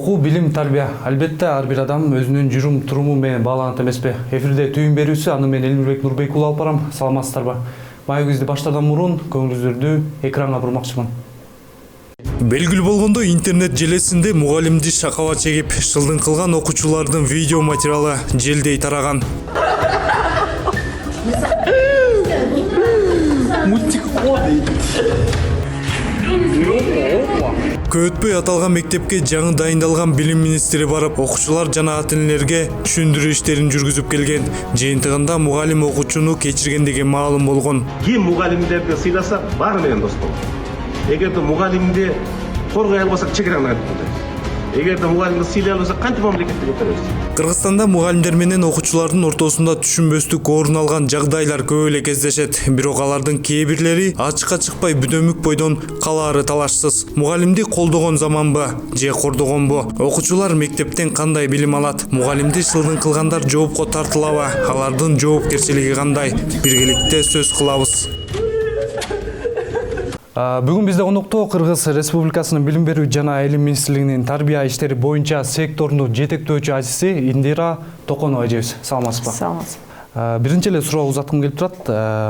Окуу, билим, тарбия. Албетте ар бир адам өзүнүн жүрүм туруму менен багланат эмеспи. Эфирде түйүн берүүсү аны мен Элмирбек Нурбекулов алып барам. Саламатсыздарбы? Маек бизди баштардан мурун көңүлүңүздү экранга бурмакчымын. Белгилүү болгондо интернет желесинде мугалимди шакала чегип, шылдың кылган окуучулардын видео материалы желдей тараган. Көтпөй аталган мектепке жаңы дайындалган билим министри барып, окуучулар жана ата-энелерге түшүндүрүү иштерин жүргүзүп келген. Жыйынтыгында мугалим окуучуну кечиргендиги маалым болгон. Ким мугалимдерди сыйласа, баары менен дос болот. Эгерде мугалимди коргой албасак, чегераңды айтып коебуз. Эгерде мугалимди сыйлай албасак, кантип мамлекетти кетиребиз? Кыргызстанда мугалимдер менен окуучулардын ортосунда түшүнбөстүк орун алган жагдайлар көп эле кездешет. Бирок алардын кээ бирлери ачыкка чыкпай бүдөмүк бойдон калаары талашсыз. Мугалимди колдогон заманбы же кордогонбу? Окуучулар мектептен кандай билим алат? Мугалимди шылдың кылгандар жоопко тартылабы? Алардын жоопкерчилиги кандай? Биргеликте сөз кылабыз. Бүгүн бизде конокто Кыргыз Республикасынын билим берүү жана илим министрлигинин тарбия иштери боюнча секторунду жетектөөчү ажиси Индира Токонова эжебиз. Саламатсызбы? Саламатсызбы. Биринчи эле суроо узаткым келип турат.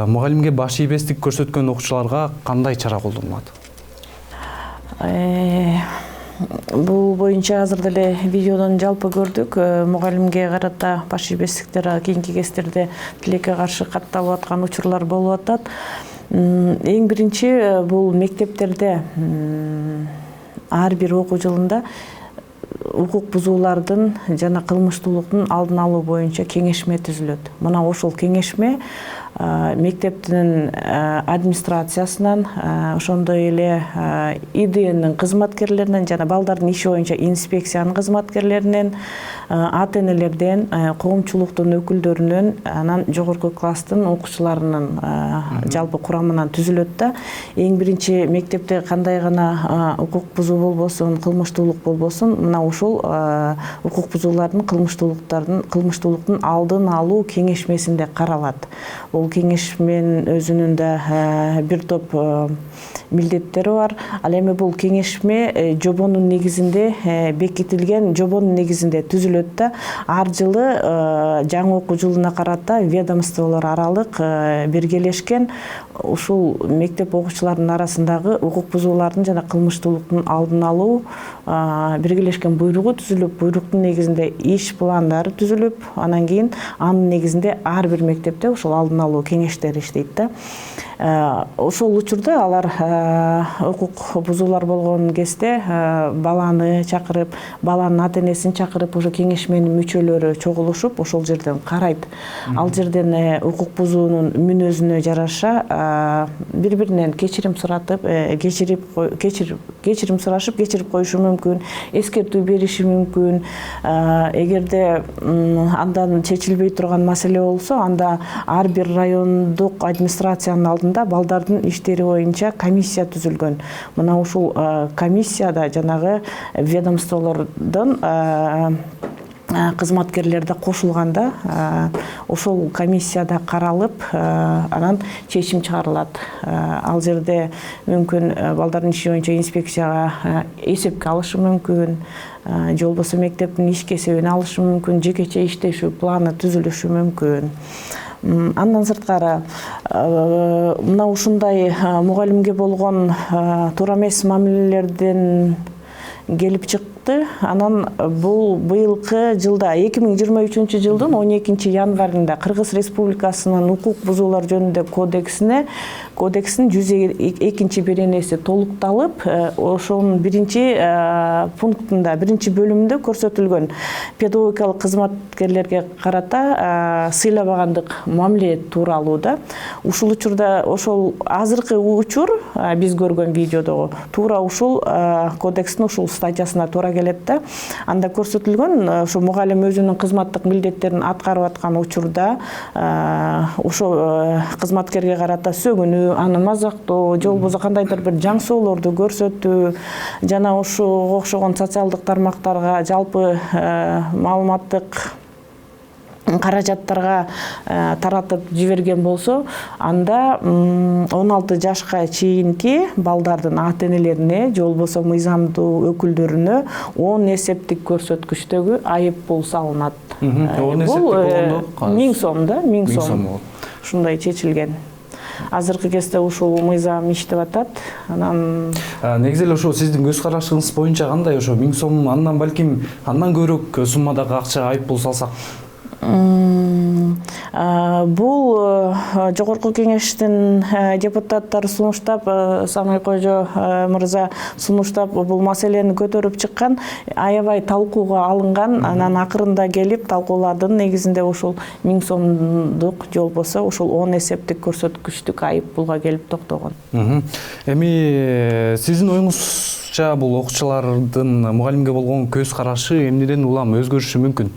Мугалимге баш ийбестик көрсөткөн окуучуларга кандай чара колдонулат? Бул боюнча азыр деле видеодон жалпы көрдүк. Мугалимге карата баш ийбестиктер кийинки кездерде тилекке каршы катталып аткан учурлар болуп атат. Эң биринчи бул мектептерде ар бир окуу жылында укук бузуулардын жана кылмыштуулуктун алдын алуу боюнча кеңешме түзүлөт. Мына ошол кеңешме мектептин администрациясынан, ошондой эле ИДН кызматкерлеринен жана балдардын иши боюнча инспекциянын кызматкерлеринен, ата-энелерден, коомчулуктун өкүлдөрүнөн, анан жогорку класстын окуучуларынын жалпы курамынан түзүлөт да. Эң биринчи мектепте кандай гана укук бузуу болбосун, кылмыштуулук болбосун, мына ушул укук бузуулардын, кылмыштуулуктун алдын алуу кеңешмесинде каралат. Бул кеңешменин өзүнүн да бир топ милдеттери бар. Ал эми бул кеңешме жобонун негизинде бекитилген, жобонун негизинде түзүлөт да. Ар жылы жаңы окуу жылына карата ведомстволор аралык биргелешкен ушул мектеп окуучуларынын арасындагы укук бузуулардын жана кылмыштуулуктун алдын алуу биргелешкен буйругу түзүлүп, буйруктун негизинде иш пландары түзүлүп, анан кийин анын негизинде ар бир мектепте ошол алдын алуу кеңештери иштейт да. Ошол учурда алар укук бузуулар болгон кезде баланы чакырып, баланын ата-энесин чакырып, ошо кеңешменин мүчөлөрү чогулушуп, ошол жерден карайт. Ал жерден укук бузуунун мүнөзүнө жараша бири-биринен кечирим суратып, кечирим сурашып, кечирип коюшу мүмкүн, эскертүү бериши мүмкүн. Эгерде андан чечилбей турган маселе болсо, анда ар бир райондук администрациянын алдында балдардын иштери боюнча комиссия түзүлгөн. Мына ушул комиссияда жанагы ведомстволордун кызматкерлерди кошулганда, ошол комиссияда каралып, анан чечим чыгарылат. Ал жерде мүмкүн балдардын иши боюнча инспекцияга эсепке алышы мүмкүн, же болбосо мектептин ишке эсебин алышы мүмкүн, жекече иштешүү планы түзүлүшү мүмкүн. Андан сырткары, мына ушундай мугалимге болгон туура эмес мамилелерден келип чыкты. Анан бул быйылкы жылда 2023 жылдын 12 январында Кыргыз Республикасынын укук бузуулар жөнүндө кодексин 102 беренеси толукталып, ошонун биринчи пунктунда, биринчи бөлүмүндө көрсөтүлгөн педагогикалык кызматкерлерге карата сыйлабагандык мамиле тууралуу да. Ушул учурда, ошол азыркы учур биз көргөн видеодогу туура ушул кодекстин ушул статьясына туура келет да. Анда көрсөтүлгөн, ошо мугалим өзүнүн кызматтык милдеттерин аткарып аткан учурда ошо кызматкерге карата сөгүнүү, аны мазактоо, же болбосо кандайдыр бир жаңсоолорду көрсөтүү жана ошого окшогон социалдык тармактарга жалпы маалыматтык каражаттарга таратып жиберген болсо, анда 16 жашка чейинки балдардын ата-энелерине же болбосо мыйзамдуу өкүлдөрүнө 10 эсептик көрсөткүчтөгү айып пул салынат. Бул 1000 сом да, 1000 сом. Ушундай чечилген. Азыркы кезде ушул мыйзам иштеп атат. Анан негизи эле ошо сиздин көз карашыңыз боюнча кандай, ошо 1000 сом андан балким андан көбүрөөк суммадагы акча айып пул салсак? Бул жогорку кеңештин депутаттары сунуштап, Самый Кожо мырза сунуштап бул маселени көтөрүп чыккан, аябай талкууга алынган, анан акырында келип талкуулардын негизинде ушул 1000 сомдук же болбосо ушул 10 эсептик көрсөткүчтүк айып пулга келип токтогон. Эми сиздин оюңузча бул окуучулардын мугалимге болгон көз карашы эмнеден улам өзгөрүшү мүмкүн?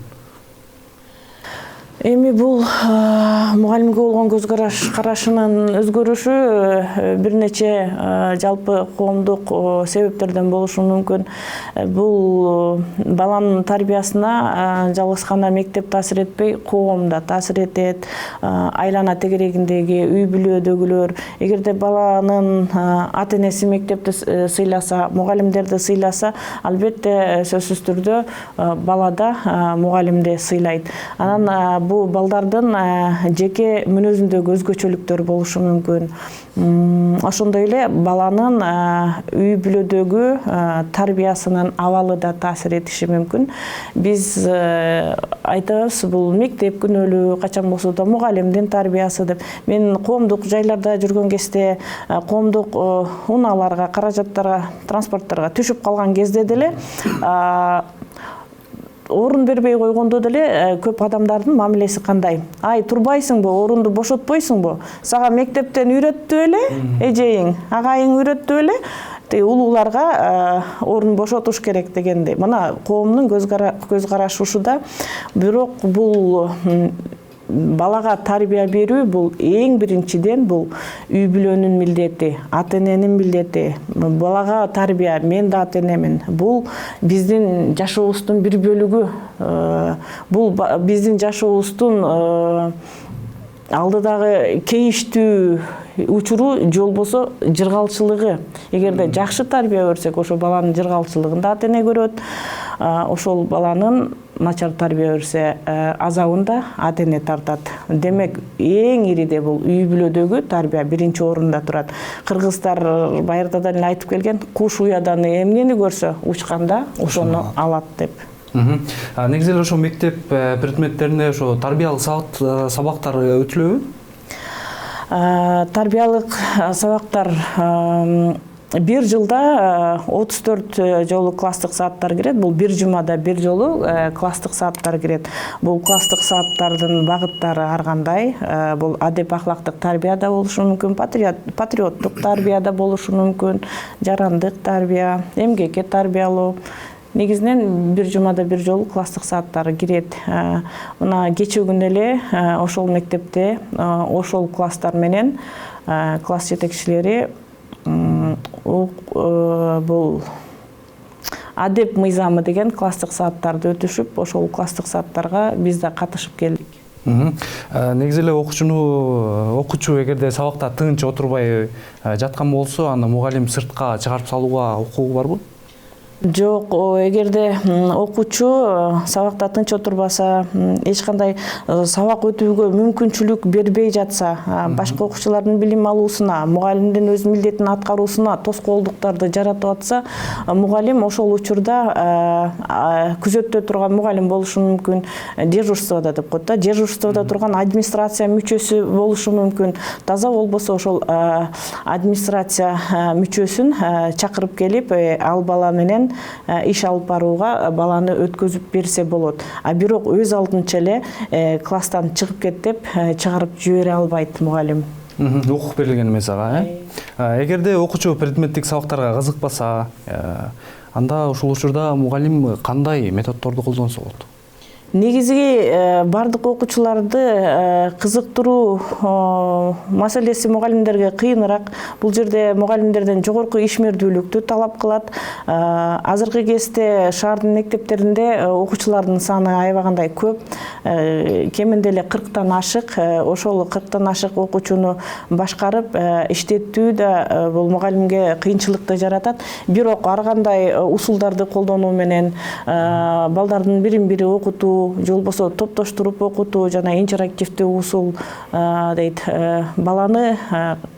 Эми бул мугалимге болгон көз карашынын өзгөрүшү бир нече жалпы коомдук себептерден болушу мүмкүн. Бул баланын тарбиясына жалгыз гана мектеп таасир этпей, коом да таасир этет. Айлана тегерегиндеги үй бүлөдөгүлөр, эгерде баланын ата-энеси мектепти сыйласа, мугалимдерди сыйласа, албетте сөзсүз түрдө бала да мугалимди сыйлайт. Анан бул балдардын жеке мүнөзүндөгү өзгөчөлүктөр болушу мүмкүн. Ошондой эле баланын үй бүлөдөгү тарбиясынын абалы да таасир этиши мүмкүн. Биз айтабыз, бул мектеп күнөөлүү, качан болсо да мугалимдин тарбиясы деп. Мен коомдук жайларда жүргөн кезде коомдук унааларга, каражаттарга, транспорттарга түшүп калган кезде деле орун бербей койгондо деле көп адамдардын мамилеси кандай? Ай, турбайсыңбы, орунду бошотпойсуңбу? Сага мектептен үйрөттү беле, эжеиң, агайың үйрөттү беле? Улууларга орун бошотуш керек дегендей. Мына коомдун көз карашы ушуда. Бирок бул балага тарбия берүү бул эң биринчиден бул үй бүлөнүн милдети, ата-эненин милдети. Балага тарбия, мен да ата-энемин. Бул биздин жашообуздун бир бөлүгү. Бул биздин жашообуздун алдыдагы кейиштүү учуру же болбосо жыргалчылыгы. Эгерде жакшы тарбия берсек, ошо баланын жыргалчылыгын да ата-эне көрөт. Ошол баланын начар тарбия берсе, азабын да ата-эне тартат. Демек, эң ириде бул үй бүлөдөгү тарбия биринчи орунда турат. Кыргыздар байыртадан эле айтып келген, куш уядан эмнени көрсө, учканда ошону алат деп. Негизи эле ошо мектеп предметтерине ошо тарбиялык сабактар өтүлөбү? Тарбиялык сабактар бир жылда 34 жолу класстык сааттар кирет. Бул бир жумада бир жолу класстык сааттар кирет. Бул класстык сааттардын багыттары ар кандай. Бул адеп ахлактык тарбия да болушу мүмкүн, патриоттук тарбия да болушу мүмкүн, жарандык тарбия, эмгекке тарбиялоо. Негизинен бир жумада бир жолу класстык сааттары кирет. Мына кечээ күнү эле ошол мектепте ошол класстар менен класс жетекчилери бул адеп мыйзамы деген класстык сааттарды өтүшүп, ошол класстык сааттарга биз да катышып келдик. Негизи эле окуучу эгерде сабакта тынч отурбай жаткан болсо, аны мугалим сыртка чыгарып салууга укугу барбы? Жок, эгерде окуучу сабакта тынч отурбаса, эч кандай сабак өтүүгө мүмкүнчүлүк бербей жатса, башка окуучулардын билим алуусуна, мугалимдин өз милдетин аткаруусуна тоскоолдуктарды жаратып атса, мугалим ошол учурда күзөттө турган мугалим болушу мүмкүн, дежурствода деп коет да, дежурствода турган администрация мүчөсү болушу мүмкүн. Таза болбосо ошол администрация мүчөсүн чакырып келип, ал бала менен иш алып барууга баланы өткөзүп берсе болот. Бирок өз алдынча эле класстан чыгып кет деп чыгарып жибере албайт мугалим. Укук берилген эмес ага, Эгерде окуучу предметтик сабактарга кызыкпаса, анда ушул учурда мугалим кандай методдорду колдонсо болот? негизи бардык окуучуларды кызыктыруу маселеси мугалимдерге кыйыныраак. Бул жерде мугалимдерден жогорку ишмердүүлүктү талап кылат. Азыркы кезде шаардын мектептеринде окуучулардын саны аябагандай көп, кеминде эле 40тан ашык. Ошол 40тан ашык окуучуну башкарып иштеттүү да бул мугалимге кыйынчылыкты жаратат. Бирок ар кандай усулдарды колдонуу менен балдардын бирин-бири окутуу, же болбосо топтоштуруп окутуу жана интерактивдүү усул дейт, баланы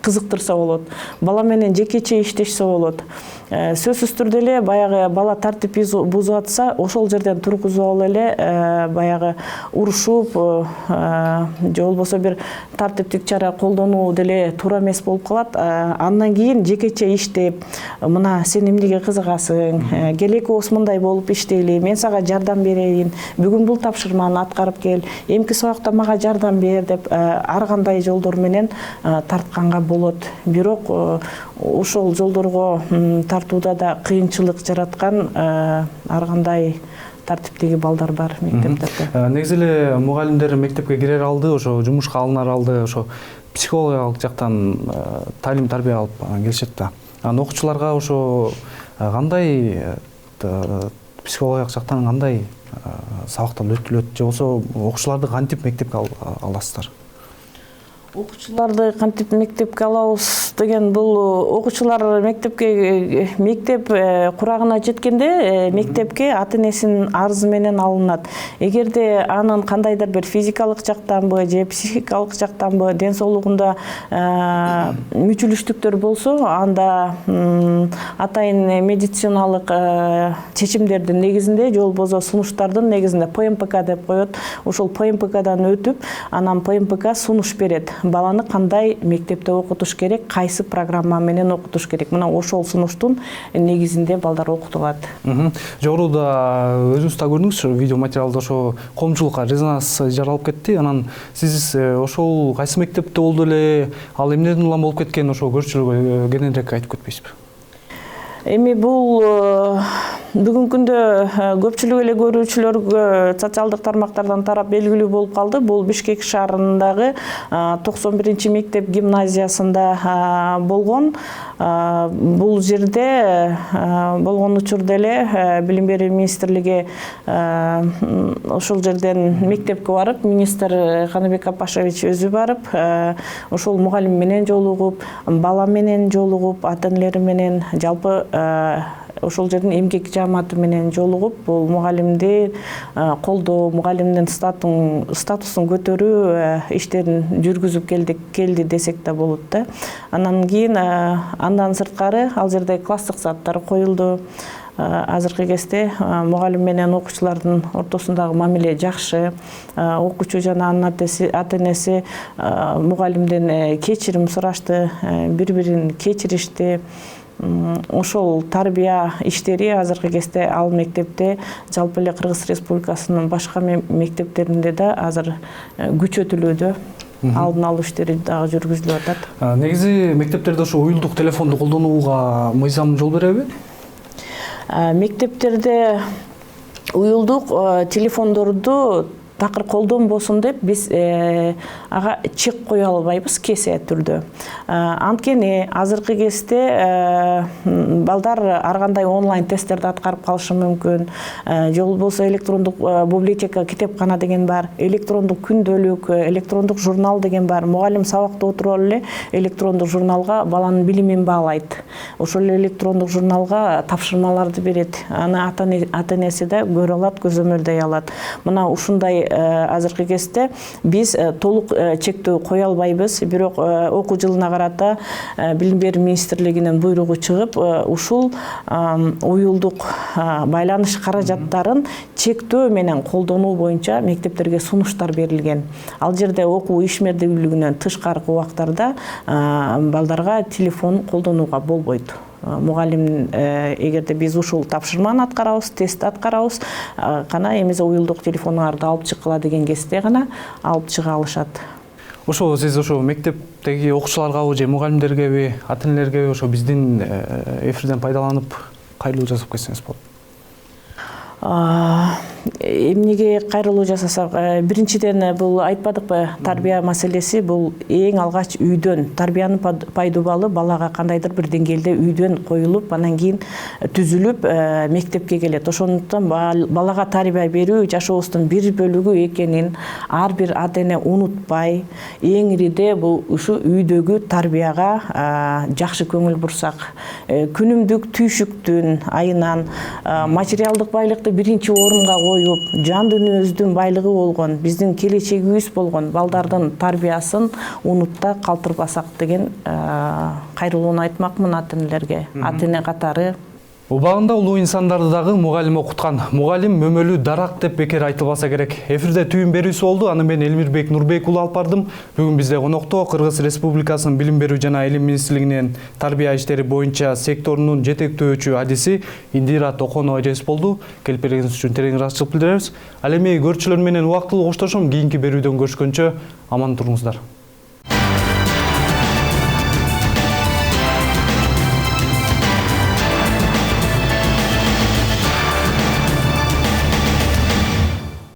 кызыктырса болот. Бала менен жекече иштешсе болот. Сөзсүз түрдө эле баягы бала тартип бузуп атса, ошол жерден тургузуп алып эле баягы урушуп, же болбосо бир тартиптик чара колдонуу деле туура эмес болуп калат. Андан кийин жекече иштеп, мына сен эмнеге кызыгасың, келеки мындай болуп иштейли, мен сага жардам берейин, бүгүн бул тапшырманы аткарып кел, эмки сабакта мага жардам бер деп ар кандай жолдор менен тартканга болот. Бирок ошол жолдорго тартууда да кыйынчылык жараткан ар кандай тартиптеги балдар бар мектептерде. Негизи эле мугалимдер мектепке кирер алды, ошо жумушка алынар алды, ошо психологиялык жактан талим тарбия алып келишет да. Анан окуучуларга ошо кандай психологиялык жактан кандай сабактар өтүлөт, же болбосо окуучуларды кантип мектепке аласыздар? Окуучуларды кантип мектепке алабыз деген бул окуучулар мектеп курагына жеткенде мектепке ата-энесинин арызы менен алынат. Эгерде анын кандайдыр бир физикалык жактанбы же психикалык жактанбы ден соолугунда мүчүлүштүктөр болсо, анда атайын медициналык чечимдердин негизинде же болбосо сунуштардын негизинде ПМПК деп коет. Ошол ПМПКдан өтүп, анан ПМПК сунуш берет. Баланы кандай мектепте окутуш керек, кайсы программа менен окутуш керек. Мына ошол сунуштун негизинде балдар окутулат. Жогоруда өзүңүз да көрдүңүз, видео материалда ошо коомчулукка резонанс жаралып кетти. Анан сиз ошол кайсы мектепте болду эле, ал эмнеден улам болуп кеткен, ошо көрүүчүлөргө кененирээк айтып кетпейсизби? Эми бул бүгүнкү күндө көпчүлүк эле көрүүчүлөргө социалдык тармактардан тарап белгилүү болуп калды. Бул Бишкек шаарындагы 91-чи мектеп гимназиясында болгон. Бул жерде болгон учурда эле Билим берүү министрлиги ошол жерден мектепке барып, министр Каныбек Апашевич өзү барып, ошол мугалим менен жолугуп, бала менен жолугуп, ата-энелери менен, жалпы ошол жердин эмгек жааматы менен жолугуп, бул мугалимди колдоо, мугалимдин статусун көтөрүү иштерин жүргүзүп келди десек да болот да. Андан кийин андан сырткары ал жерде класстык сааттар коюлду. Азыркы кезде мугалим менен окуучулардын ортосундагы мамиле жакшы. Окуучу жана анын ата-энеси мугалимден кечирим сурашты, бири-бирин кечиришти. Ошол тарбия иштери азыркы кезде ал мектепте, жалпы эле Кыргыз Республикасынын башка мектептеринде да азыр күчөтүлүүдө. Алдын алуу иштери дагы жүргүзүлүп атат. Негизи мектептерде ошо уюлдук телефонду колдонууга мыйзам жол береби? Мектептерде уюлдук телефондорду такыр колдонбосун деп биз ага чек кое албайбыз кесе түрдө. Анткени азыркы кезде балдар ар кандай онлайн тесттерди аткарып калышы мүмкүн. Же болбосо электрондук библиотека, китепкана деген бар, электрондук күндөлүк, электрондук журнал деген бар. Мугалим сабакта отуруп эле электрондук журналга баланын билимин баалайт. Ошол электрондук журналга тапшырмаларды берет. Аны ата-энеси да көрө алат, көзөмөлдөй алат. Мына ушундай азыркы кезде биз толук чектөө кое албайбыз. Бирок окуу жылына карата Билим берүү министрлигинин буйругу чыгып, ушул уюлдук байланыш каражаттарын чектөө менен колдонуу боюнча мектептерге сунуштар берилген. Ал жерде окуу ишмердүүлүгүнөн тышкаркы убактарда балдарга телефон колдонууга болбойт. Мугалим эгерде биз ушул тапшырманы аткарабыз, тест аткарабыз, кана эмесе уюлдук телефоңарды алып чыккыла деген кезде гана алып чыга алышат. Ошо сиз ошо мектептеги окуучуларгабы же мугалимдергеби, ата-энелергеби ошо биздин эфирден пайдаланып кайрылуу жасап кетсеңиз болот. эмнеге кайрылуу жасасак, биринчиден бул айтпадыкпы, тарбия маселеси бул эң алгач үйдөн, тарбиянын пайдубалы балага кандайдыр бир деңгээлде үйдөн коюлуп, анан кийин түзүлүп мектепке келет. Ошондуктан балага тарбия берүү жашообуздун бир бөлүгү экенин ар бир ата эне унутпай, эң ириде бул ушу үйдөгү тарбияга жакшы көңүл бурсак, күнүмдүк түйшүктүн айынан материалдык байлыкты биринчи орунга коюп, жан дүйнөбүздүн байлыгы болгон, биздин келечегибиз болгон балдардын тарбиясын унутта калтырбасак деген кайрылууну айтмакмын ата энелерге, ата эне катары. Убагында улуу инсандарды дагы мугалим окуткан. Мугалим мөмөлүү дарак деп бекер айтылбаса керек. Эфирде түйүн берүүсү болду. Аны мен Элмирбек Нурбек уулу алып бардым. Бүгүн бизде конокто Кыргыз Республикасынын Билим берүү жана Илим министрлигинин тарбия иштери боюнча секторунун жетектөөчү адиси Индира Токонова эжебиз болду. Келип бергениңиз үчүн терең ыраазычылык билдиребиз. Ал эми көрүүчүлөр менен убактылуу коштошом. Кийинки берүүдөн көрүшкөнчө аман туруңуздар.